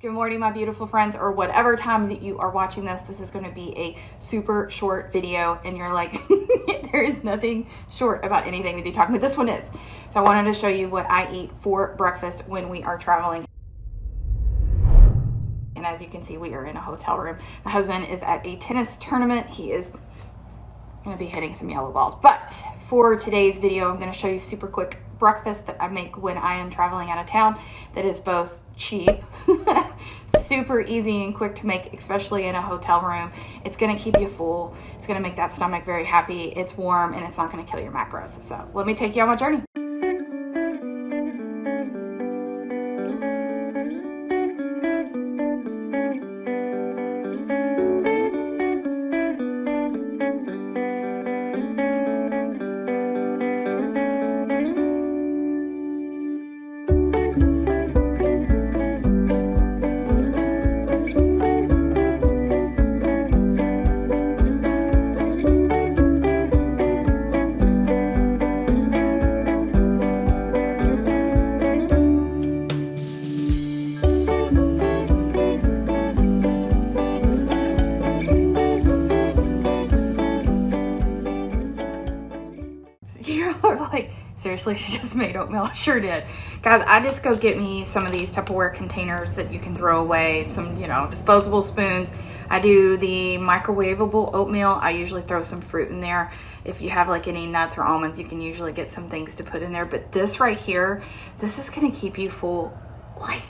Good morning, my beautiful friends, or whatever time that you are watching this. This is going to be a super short video, and you're like, there is nothing short about anything with you talking, but this one is. So I wanted to show you what I eat for breakfast when we are traveling. And as you can see, we are in a hotel room. My husband is at a tennis tournament. He is going to be hitting some yellow balls. But for today's video, I'm going to show you super quick breakfast that I make when I am traveling out of town that is both cheap, super easy and quick to make, especially in a hotel room. It's going to keep you full. It's going to make that stomach very happy. It's warm and it's not going to kill your macros. So let me take you on my journey. You're like, seriously, she just made oatmeal? I sure did. Guys, I just go get me some of these Tupperware containers that you can throw away, some, disposable spoons. I do the microwavable oatmeal. I usually throw some fruit in there. If you have like any nuts or almonds, you can usually get some things to put in there. But this right here, this is going to keep you full like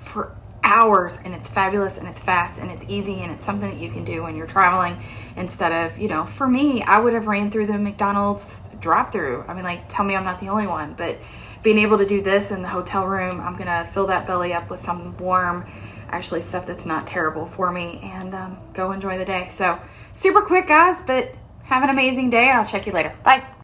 for hours, and it's fabulous and it's fast and it's easy and it's something that you can do when you're traveling instead of, for me, I would have ran through the McDonald's drive-thru. I mean, like, tell me I'm not the only one, but being able to do this in the hotel room, I'm gonna fill that belly up with some warm, actually stuff that's not terrible for me, and go enjoy the day. So super quick, guys, but have an amazing day, and I'll check you later. Bye.